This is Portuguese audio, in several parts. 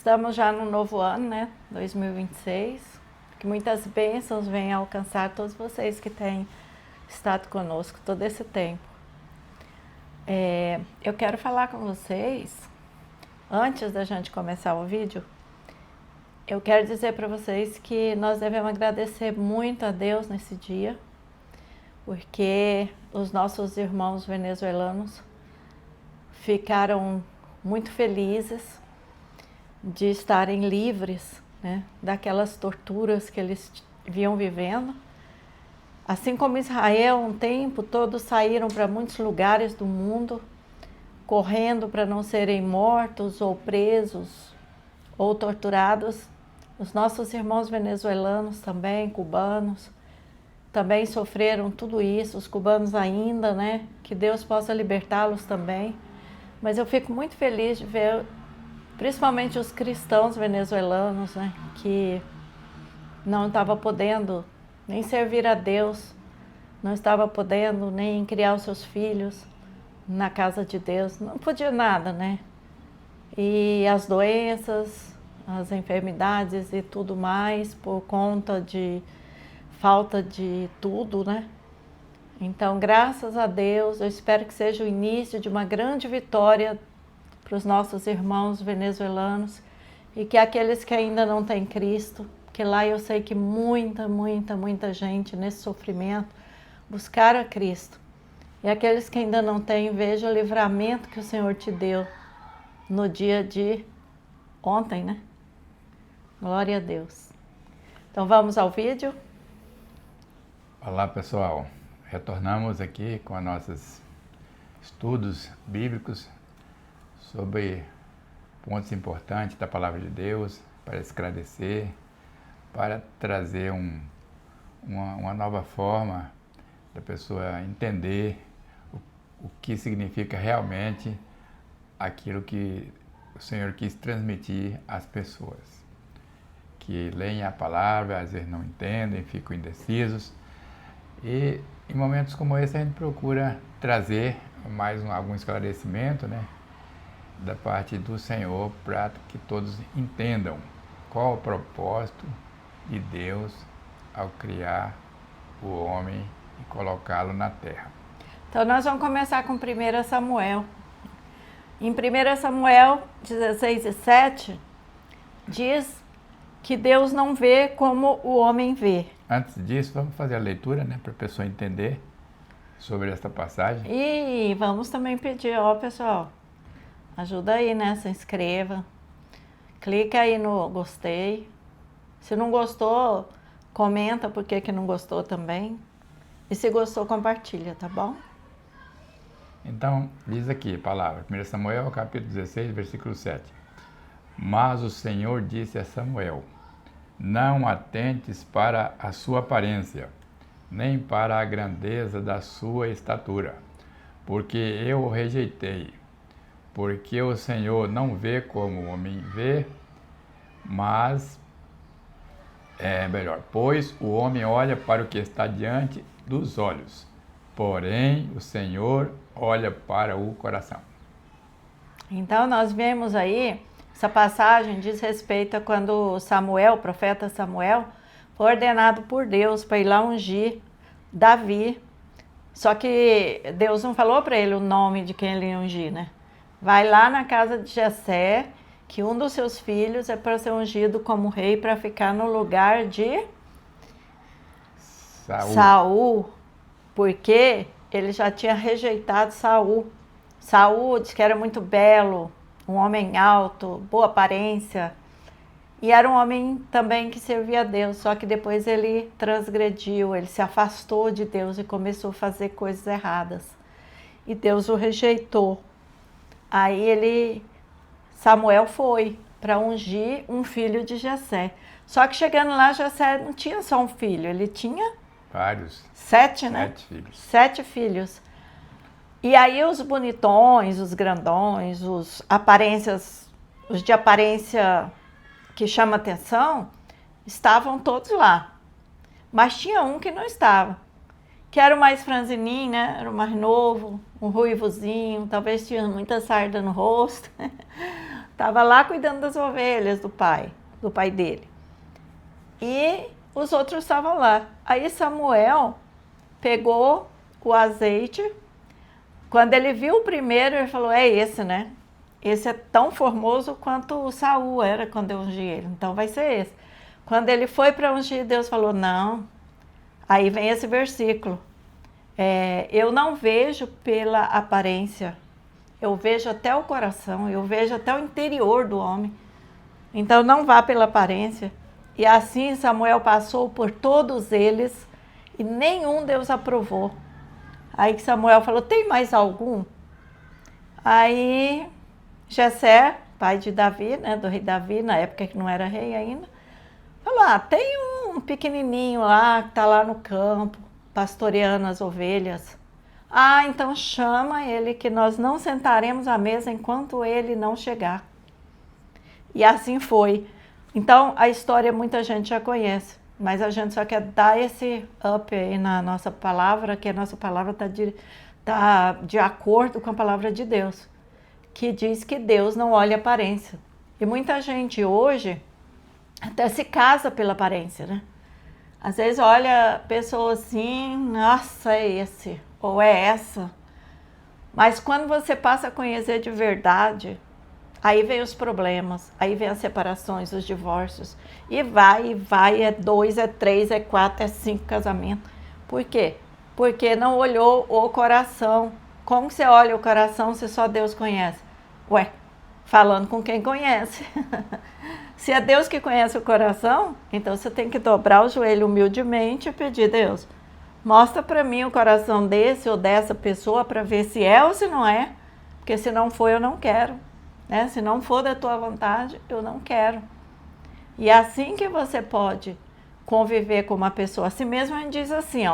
Estamos já no novo ano, né? 2026. Que muitas bênçãos venham alcançar todos vocês que têm estado conosco todo esse tempo. Eu quero falar com vocês, antes da gente começar o vídeo, eu quero dizer para vocês que nós devemos agradecer muito a Deus nesse dia, porque os nossos irmãos venezuelanos ficaram muito felizes de estarem livres, né, daquelas torturas que eles vinham vivendo. Assim como Israel, um tempo, todos saíram para muitos lugares do mundo, correndo para não serem mortos ou presos ou torturados. Os nossos irmãos venezuelanos também, cubanos, também sofreram tudo isso, os cubanos ainda, né? Que Deus possa libertá-los também. Mas eu fico muito feliz de ver, principalmente os cristãos venezuelanos, né? Que não estavam podendo nem servir a Deus, não estava podendo nem criar os seus filhos na casa de Deus, não podia nada, né? E as doenças, as enfermidades e tudo mais, por conta de falta de tudo, né? Então, graças a Deus, eu espero que seja o início de uma grande vitória para os nossos irmãos venezuelanos e que aqueles que ainda não têm Cristo, que lá eu sei que muita gente nesse sofrimento buscaram a Cristo. E aqueles que ainda não têm, veja o livramento que o Senhor te deu no dia de ontem, né? Glória a Deus. Então vamos ao vídeo. Olá pessoal, retornamos aqui com os nossos estudos bíblicos sobre pontos importantes da Palavra de Deus para esclarecer, para trazer uma nova forma da pessoa entender o que significa realmente aquilo que o Senhor quis transmitir às pessoas, que leem a palavra, às vezes não entendem, ficam indecisos, e em momentos como esse a gente procura trazer mais algum esclarecimento, né, da parte do Senhor, para que todos entendam qual o propósito de Deus ao criar o homem e colocá-lo na terra. Então nós vamos começar com 1 Samuel. Em 1 Samuel 16:7 diz que Deus não vê como o homem vê. Antes disso, vamos fazer a leitura, né, para a pessoa entender sobre esta passagem. E vamos também pedir, pessoal, ajuda aí, né? Se inscreva, clica aí no gostei. Se não gostou, comenta por que não gostou também. E se gostou, compartilha, tá bom? Então, diz aqui a palavra, 1 Samuel, capítulo 16, versículo 7. Mas o Senhor disse a Samuel: não atentes para a sua aparência, nem para a grandeza da sua estatura, porque eu o rejeitei. Porque o Senhor não vê como o homem vê, mas pois o homem olha para o que está diante dos olhos, porém o Senhor olha para o coração. Então nós vemos aí, essa passagem diz respeito a quando Samuel, o profeta Samuel, foi ordenado por Deus para ir lá ungir Davi. Só que Deus não falou para ele o nome de quem ele ia ungir, né? Vai lá na casa de Jessé, que um dos seus filhos é para ser ungido como rei para ficar no lugar de Saul, porque ele já tinha rejeitado Saul. Saul disse que era muito belo, um homem alto, boa aparência, e era um homem também que servia a Deus, só que depois ele transgrediu, ele se afastou de Deus e começou a fazer coisas erradas. E Deus o rejeitou. Aí Samuel foi para ungir um filho de Jessé. Só que chegando lá, Jessé não tinha só um filho, ele tinha vários. 7, né? 7 filhos. 7 filhos. E aí os bonitões, os grandões, os de aparência que chama atenção, estavam todos lá. Mas tinha um que não estava, que era o mais franzininho, né? Era o mais novo, um ruivozinho, talvez tinha muita sarda no rosto. estava lá cuidando das ovelhas do pai dele. E os outros estavam lá. Aí Samuel pegou o azeite. Quando ele viu o primeiro, ele falou, é esse, né? Esse é tão formoso quanto o Saul era quando eu ungi ele. Então vai ser esse. Quando ele foi para ungir, Deus falou, não. Aí vem esse versículo. Eu não vejo pela aparência. Eu vejo até o coração. Eu vejo até o interior do homem. Então não vá pela aparência. E assim Samuel passou por todos eles e nenhum Deus aprovou. Aí que Samuel falou, tem mais algum? Aí Jessé, pai de Davi, né, do rei Davi, na época que não era rei ainda, falou, tem um pequenininho lá, que está lá no campo, pastoreando as ovelhas. Então chama ele que nós não sentaremos à mesa enquanto ele não chegar. E assim foi. Então a história muita gente já conhece, mas a gente só quer dar esse up aí na nossa palavra, que a nossa palavra tá de acordo com a palavra de Deus, que diz que Deus não olha aparência. E muita gente hoje até se casa pela aparência, né? Às vezes olha a pessoa assim, nossa, é esse, ou é essa. Mas quando você passa a conhecer de verdade, aí vem os problemas, aí vem as separações, os divórcios. E vai, é 2, é 3, é 4, é 5 casamentos. Por quê? Porque não olhou o coração. Como que você olha o coração se só Deus conhece? Ué, falando com quem conhece. Se é Deus que conhece o coração, então você tem que dobrar o joelho humildemente e pedir, Deus, mostra para mim o coração desse ou dessa pessoa para ver se é ou se não é. Porque se não for, eu não quero. Né? Se não for da tua vontade, eu não quero. E é assim que você pode conviver com uma pessoa. Assim mesmo a gente diz assim,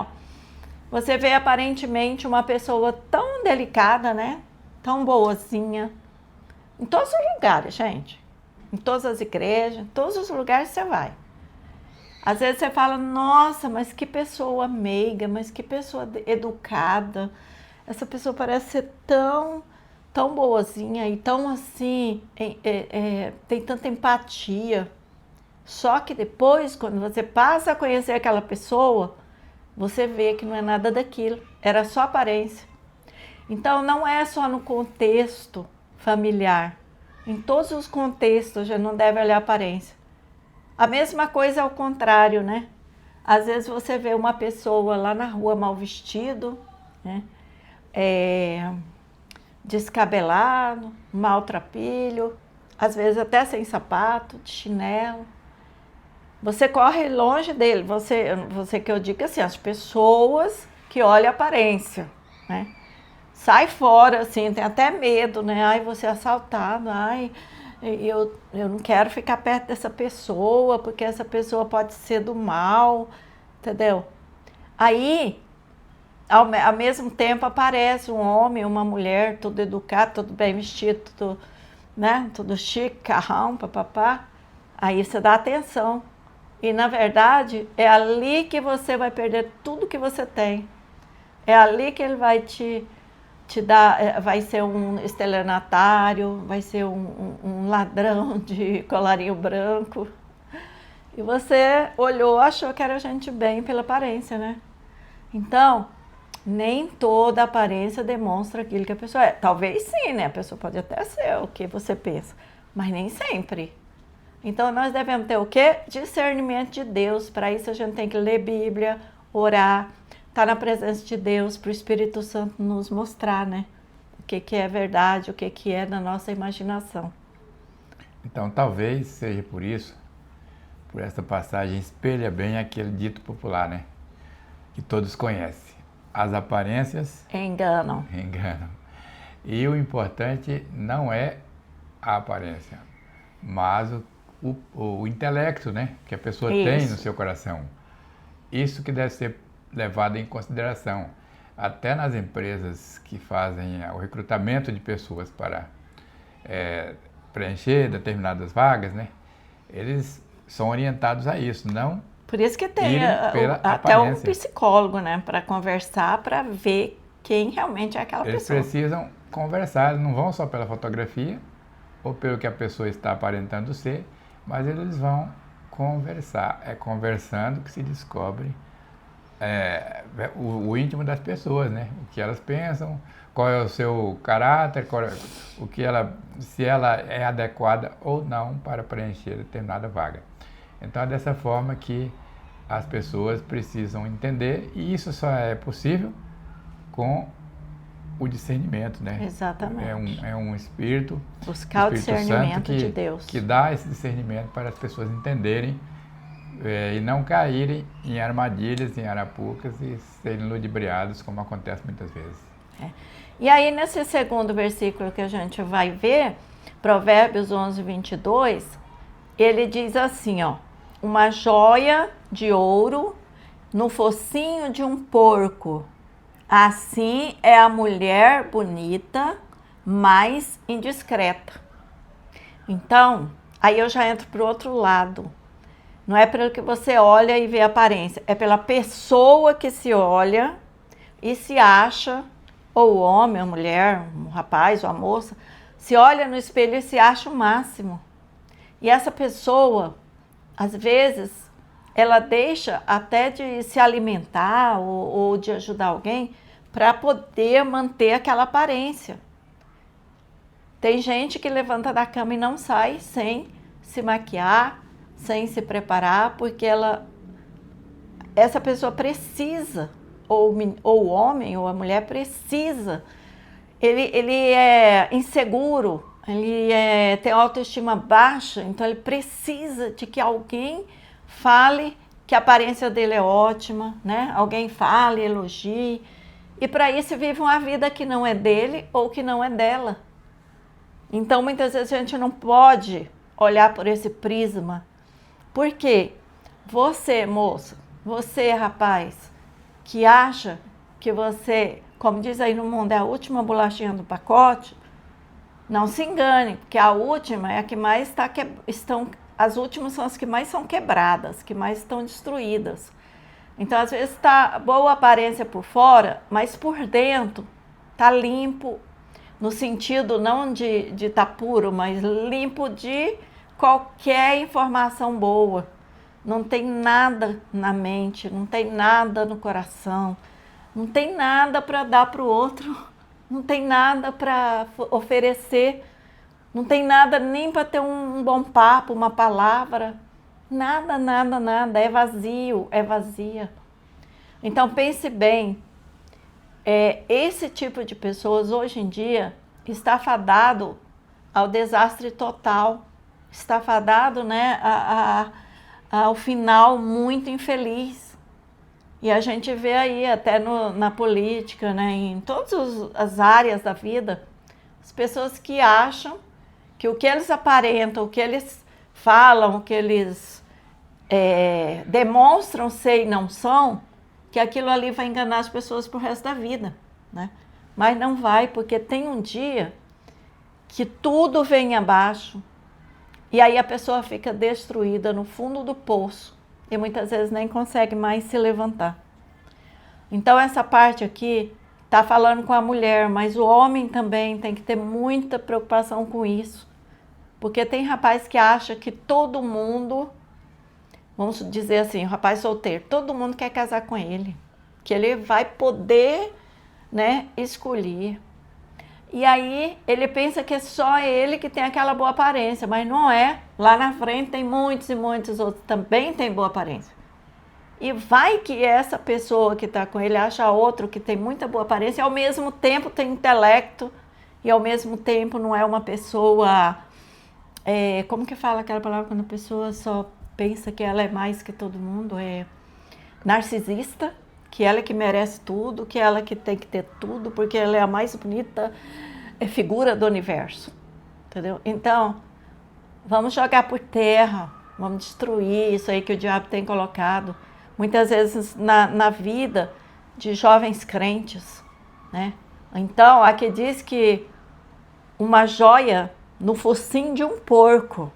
você vê aparentemente uma pessoa tão delicada, né? Tão boazinha. Em todos os lugares, gente. Em todas as igrejas, em todos os lugares você vai. Às vezes você fala, nossa, mas que pessoa meiga, mas que pessoa educada. Essa pessoa parece ser tão boazinha e tão assim, tem tanta empatia. Só que depois, quando você passa a conhecer aquela pessoa, você vê que não é nada daquilo, era só aparência. Então não é só no contexto familiar, em todos os contextos já não deve olhar a aparência. A mesma coisa ao contrário, né? Às vezes você vê uma pessoa lá na rua mal vestido, né? Descabelado, maltrapilho, às vezes até sem sapato, de chinelo. Você corre longe dele, você que eu digo assim, as pessoas que olham a aparência, né? Sai fora, assim, tem até medo, né? Ai, vou ser assaltado, eu não quero ficar perto dessa pessoa, porque essa pessoa pode ser do mal, entendeu? Aí, ao mesmo tempo, aparece um homem, uma mulher, tudo educado, tudo bem vestido, tudo, né? Tudo chique, carrão, papapá. Aí você dá atenção. E, na verdade, é ali que você vai perder tudo que você tem. É ali que ele vai te dar, vai ser um estelionatário, vai ser um ladrão de colarinho branco. E você olhou, achou que era gente bem pela aparência, né? Então, nem toda aparência demonstra aquilo que a pessoa é. Talvez sim, né? A pessoa pode até ser o que você pensa, mas nem sempre. Então, nós devemos ter o quê? Discernimento de Deus. Para isso, a gente tem que ler Bíblia, orar, estar na presença de Deus, para o Espírito Santo nos mostrar, né? O que é verdade, o que é da nossa imaginação. Então, talvez seja por isso, por essa passagem, espelha bem aquele dito popular, né? Que todos conhecem. As aparências enganam. E o importante não é a aparência, mas o intelecto, né? Que a pessoa tem no seu coração. Isso que deve ser levado em consideração. Até nas empresas que fazem o recrutamento de pessoas para preencher determinadas vagas, né? Eles são orientados a isso, não... Por isso que tem até um psicólogo, né? Para conversar, para ver quem realmente é aquela pessoa. Eles precisam conversar, eles não vão só pela fotografia ou pelo que a pessoa está aparentando ser, mas eles vão conversar. É conversando que se descobre o íntimo das pessoas, né? O que elas pensam, qual é o seu caráter, o que se ela é adequada ou não para preencher determinada vaga. Então é dessa forma que as pessoas precisam entender, e isso só é possível com o discernimento, né? Exatamente. É um Espírito, buscar o discernimento Santo de Deus, que dá esse discernimento para as pessoas entenderem e não caírem em armadilhas, em arapucas e serem ludibriados, como acontece muitas vezes. E aí, nesse segundo versículo que a gente vai ver, Provérbios 11, 22, ele diz assim, ó: uma joia de ouro no focinho de um porco, assim é a mulher bonita, mas indiscreta. Então, aí eu já entro para o outro lado. Não é pelo que você olha e vê a aparência, é pela pessoa que se olha e se acha, ou o homem, a mulher, um rapaz ou a moça, se olha no espelho e se acha o máximo. E essa pessoa, às vezes, ela deixa até de se alimentar ou de ajudar alguém para poder manter aquela aparência. Tem gente que levanta da cama e não sai sem se maquiar, sem se preparar, porque essa pessoa precisa, ou o homem ou a mulher precisa, ele é inseguro, ele tem autoestima baixa, então ele precisa de que alguém fale que a aparência dele é ótima, né? Alguém fale, elogie, e para isso vive uma vida que não é dele ou que não é dela. Então muitas vezes a gente não pode olhar por esse prisma. Por quê? Você, moça, você, rapaz, que acha que você, como diz aí no mundo, é a última bolachinha do pacote, não se engane, porque a última é a que mais as últimas são as que mais são quebradas, que mais estão destruídas. Então, às vezes está boa aparência por fora, mas por dentro está limpo, no sentido não de estar puro, mas limpo de qualquer informação boa. Não tem nada na mente, não tem nada no coração, não tem nada para dar para o outro, não tem nada para oferecer, não tem nada nem para ter um bom papo, uma palavra, nada, nada, nada, é vazio, é vazia. Então pense bem, esse tipo de pessoas hoje em dia está fadado ao desastre total, está fadado, né, ao final muito infeliz. E a gente vê aí até na política, né, em todas as áreas da vida, as pessoas que acham que o que eles aparentam, o que eles falam, o que eles demonstram ser e não são, que aquilo ali vai enganar as pessoas pro resto da vida, né? Mas não vai, porque tem um dia que tudo vem abaixo e aí a pessoa fica destruída no fundo do poço e muitas vezes nem consegue mais se levantar. Então essa parte aqui está falando com a mulher, mas o homem também tem que ter muita preocupação com isso, porque tem rapaz que acha que todo mundo, vamos dizer assim, o rapaz solteiro, todo mundo quer casar com ele, que ele vai poder, né, escolher. E aí ele pensa que é só ele que tem aquela boa aparência, mas não é. Lá na frente tem muitos e muitos outros que também tem boa aparência. E vai que essa pessoa que está com ele acha outro que tem muita boa aparência e ao mesmo tempo tem intelecto e ao mesmo tempo não é uma pessoa... como que fala aquela palavra quando a pessoa só pensa que ela é mais que todo mundo? É narcisista, que ela que merece tudo, que ela que tem que ter tudo, porque ela é a mais bonita figura do universo, entendeu? Então, vamos jogar por terra, vamos destruir isso aí que o diabo tem colocado, muitas vezes na vida de jovens crentes, né? Então, aqui diz que uma joia no focinho de um porco,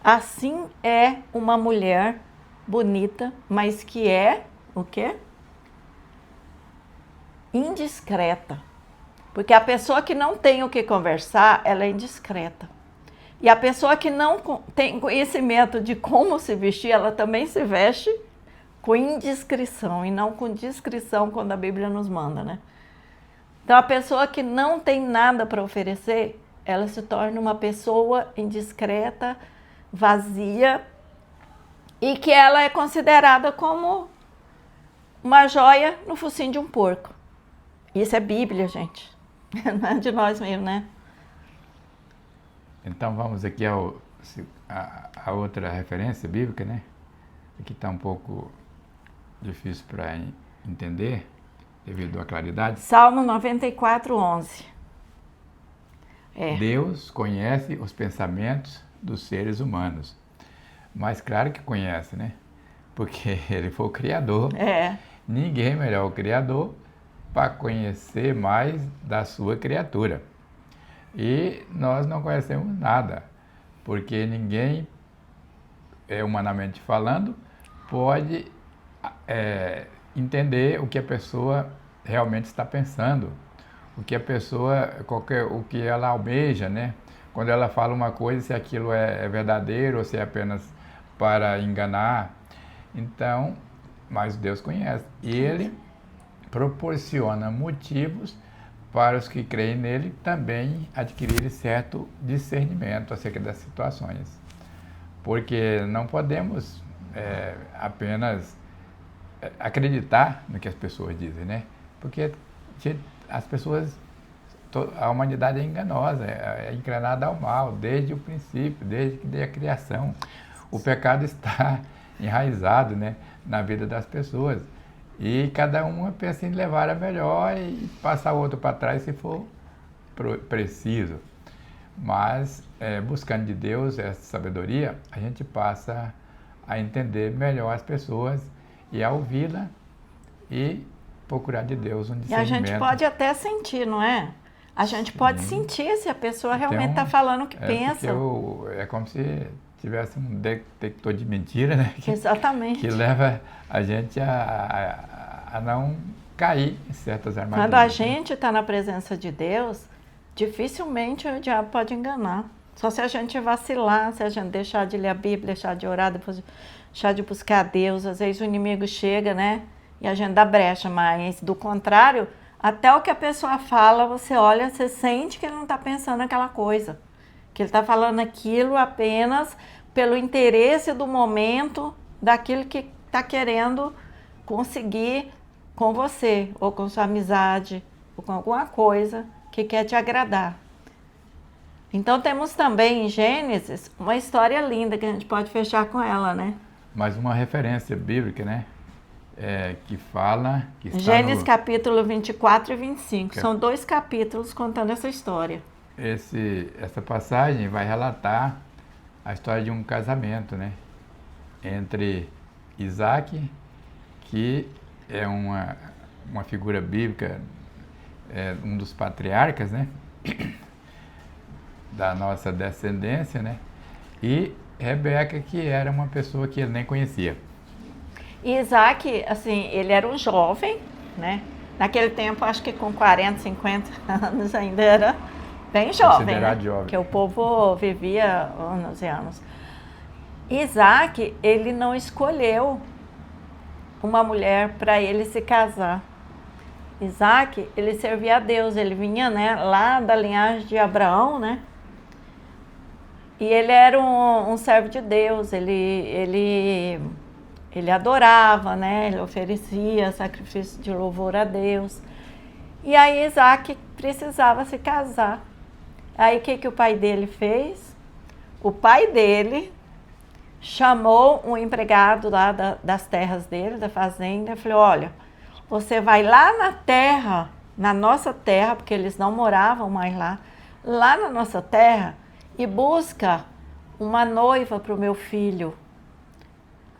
assim é uma mulher bonita, mas que é o quê? Indiscreta. Porque a pessoa que não tem o que conversar, ela é indiscreta. E a pessoa que não tem conhecimento de como se vestir, ela também se veste com indiscrição e não com discrição, quando a Bíblia nos manda, né? Então, a pessoa que não tem nada para oferecer, ela se torna uma pessoa indiscreta, vazia, e que ela é considerada como uma joia no focinho de um porco. Isso é Bíblia, gente. Não é de nós mesmo, né? Então vamos aqui a outra referência bíblica, né? Aqui está um pouco difícil para entender, devido à claridade. Salmo 94, 11. Deus conhece os pensamentos dos seres humanos. Mas claro que conhece, né? Porque ele foi o Criador. Ninguém melhor o Criador para conhecer mais da sua criatura. E nós não conhecemos nada, porque ninguém, humanamente falando, pode entender o que a pessoa realmente está pensando, o que a pessoa, o que ela almeja, né? Quando ela fala uma coisa, se aquilo é verdadeiro ou se é apenas para enganar. Então, mas Deus conhece. E Ele proporciona motivos para os que creem nele também adquirirem certo discernimento acerca das situações. Porque não podemos apenas acreditar no que as pessoas dizem, né? Porque as pessoas, a humanidade é enganosa, é inclinada ao mal, desde o princípio, desde a criação. O pecado está enraizado, né, na vida das pessoas. E cada uma pensa em levar a melhor e passar o outro para trás se for preciso. Mas, buscando de Deus essa sabedoria, a gente passa a entender melhor as pessoas e a ouvi-la e procurar de Deus um discernimento. E a gente pode até sentir, não é? A gente pode sentir se a pessoa realmente está falando o que pensa. É como se tivesse um detector de mentira, né? Exatamente. Que leva a gente a não cair em certas armadilhas. Quando a gente está na presença de Deus, dificilmente o diabo pode enganar. Só se a gente vacilar, se a gente deixar de ler a Bíblia, deixar de orar, depois deixar de buscar a Deus. Às vezes o inimigo chega, né? E a gente dá brecha, mas do contrário, até o que a pessoa fala, você olha, você sente que ele não está pensando aquela coisa. Que ele está falando aquilo apenas pelo interesse do momento, daquilo que está querendo conseguir com você, ou com sua amizade, ou com alguma coisa que quer te agradar. Então temos também em Gênesis uma história linda que a gente pode fechar com ela, né? Mais uma referência bíblica, né? Que fala... Que está Gênesis capítulo 24 e 25. São 2 capítulos contando essa história. Essa passagem vai relatar a história de um casamento, né? Entre Isaac, que é uma figura bíblica, um dos patriarcas, né? Da nossa descendência, né? E Rebeca, que era uma pessoa que ele nem conhecia. E Isaac, assim, ele era um jovem, né? Naquele tempo, acho que com 40, 50 anos ainda era bem jovem, né? Jovem. Porque o povo vivia anos e anos. Isaac, ele não escolheu uma mulher para ele se casar. Isaac, ele servia a Deus, ele vinha, né, lá da linhagem de Abraão, né? E ele era um servo de Deus, ele adorava, né? Ele oferecia sacrifício de louvor a Deus. E aí Isaac precisava se casar. Aí o que o pai dele fez? O pai dele chamou um empregado lá das terras dele, da fazenda, e falou: olha, você vai lá na terra, na nossa terra, porque eles não moravam mais lá na nossa terra, e busca uma noiva para o meu filho.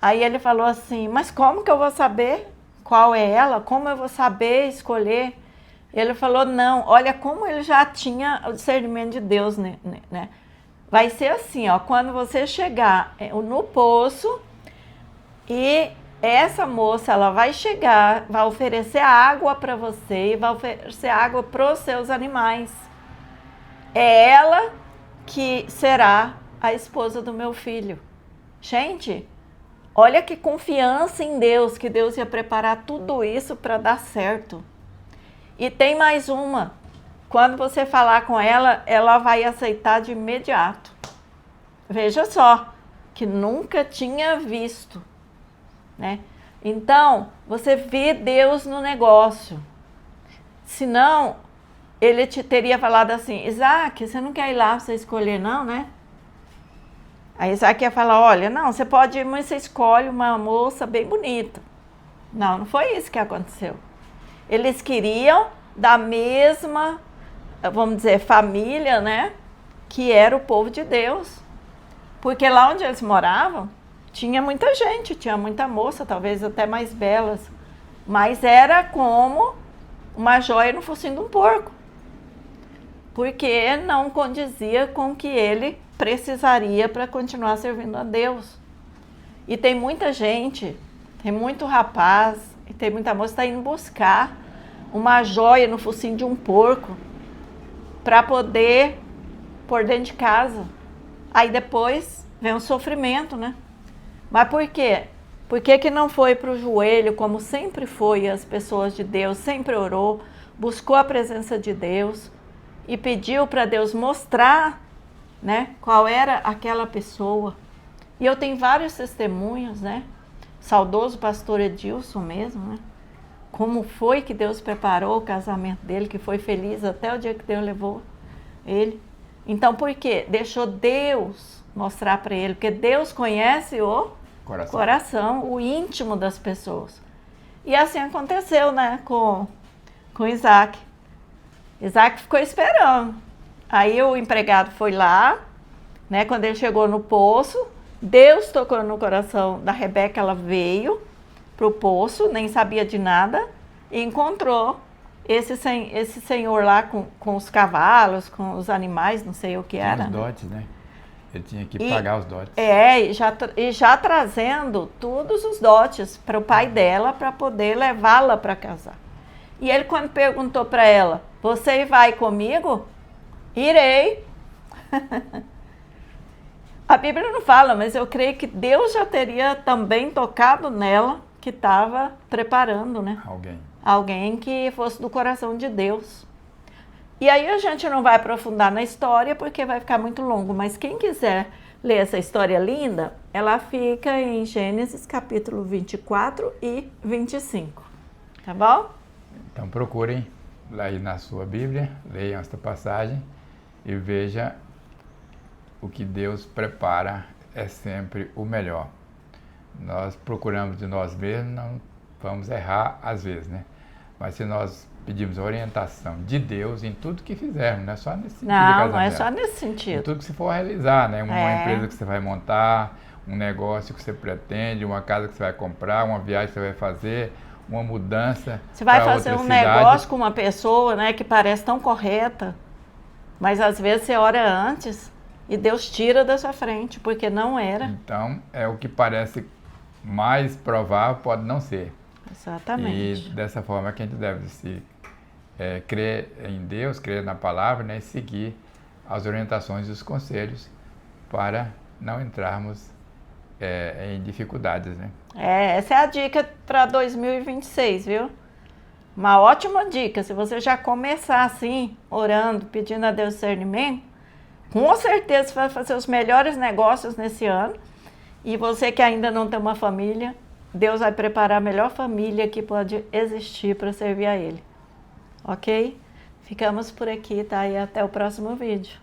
Aí ele falou assim: mas como que eu vou saber qual é ela? Como eu vou saber escolher? Ele falou: não, olha como ele já tinha o discernimento de Deus, né? Vai ser assim, ó, quando você chegar no poço e essa moça, ela vai chegar, vai oferecer água para você e vai oferecer água para os seus animais. É ela que será a esposa do meu filho. Gente, olha que confiança em Deus, que Deus ia preparar tudo isso para dar certo. E tem mais uma. Quando você falar com ela, ela vai aceitar de imediato. Veja só, que nunca tinha visto, né? Então, você vê Deus no negócio. Senão, ele te teria falado assim, Isaac, você não quer ir lá, você escolher não, né? Aí Isaac ia falar, olha, não, você pode ir, mas você escolhe uma moça bem bonita. Não, não foi isso que aconteceu. Eles queriam da mesma, vamos dizer, família, né? Que era o povo de Deus. Porque lá onde eles moravam, tinha muita gente, tinha muita moça, talvez até mais belas. Mas era como uma joia no focinho de um porco. Porque não condizia com o que ele precisaria para continuar servindo a Deus. E tem muita gente, tem muito rapaz, e tem muita moça que está indo buscar uma joia no focinho de um porco para poder pôr dentro de casa. Aí depois vem o sofrimento, né? Mas por quê? Por que não foi para o joelho, como sempre foi as pessoas de Deus, sempre orou, buscou a presença de Deus e pediu para Deus mostrar, né, qual era aquela pessoa. E eu tenho vários testemunhos, né? Saudoso pastor Edilson mesmo, né? Como foi que Deus preparou o casamento dele, que foi feliz até o dia que Deus levou ele. Então, por quê? Deixou Deus mostrar para ele, porque Deus conhece o coração, o íntimo das pessoas. E assim aconteceu, né, com Isaac. Isaac ficou esperando. Aí o empregado foi lá, né, quando ele chegou no poço, Deus tocou no coração da Rebeca, ela veio para o poço, nem sabia de nada, e encontrou esse senhor lá com os cavalos, com os animais, não sei o que era. Os dotes, né? Ele tinha que pagar os dotes. E já trazendo todos os dotes para o pai dela, para poder levá-la para casar. E ele, quando perguntou para ela, você vai comigo? Irei. A Bíblia não fala, mas eu creio que Deus já teria também tocado nela, que estava preparando, né? Alguém que fosse do coração de Deus. E aí a gente não vai aprofundar na história, porque vai ficar muito longo, mas quem quiser ler essa história linda, ela fica em Gênesis capítulo 24 e 25, tá bom? Então procurem lá na sua Bíblia, leiam esta passagem e veja o que Deus prepara é sempre o melhor. Nós procuramos de nós mesmos, não vamos errar às vezes, né? Mas se nós pedimos orientação de Deus em tudo que fizermos, não é só nesse sentido. Não é só nesse sentido. Em tudo que você for realizar, né? Uma empresa que você vai montar, um negócio que você pretende, uma casa que você vai comprar, uma viagem que você vai fazer, uma mudança. Você vai fazer um negócio com uma pessoa, né, que parece tão correta, mas às vezes você ora antes e Deus tira da sua frente, porque não era. Então, é o que parece mais provável, pode não ser. Exatamente. E dessa forma que a gente deve crer em Deus, crer na palavra, né, e seguir as orientações e os conselhos para não entrarmos em dificuldades, né? Essa é a dica para 2026, viu? Uma ótima dica. Se você já começar assim, orando, pedindo a Deus discernimento, com certeza você vai fazer os melhores negócios nesse ano. E você que ainda não tem uma família, Deus vai preparar a melhor família que pode existir para servir a Ele. Ok? Ficamos por aqui, tá? E até o próximo vídeo.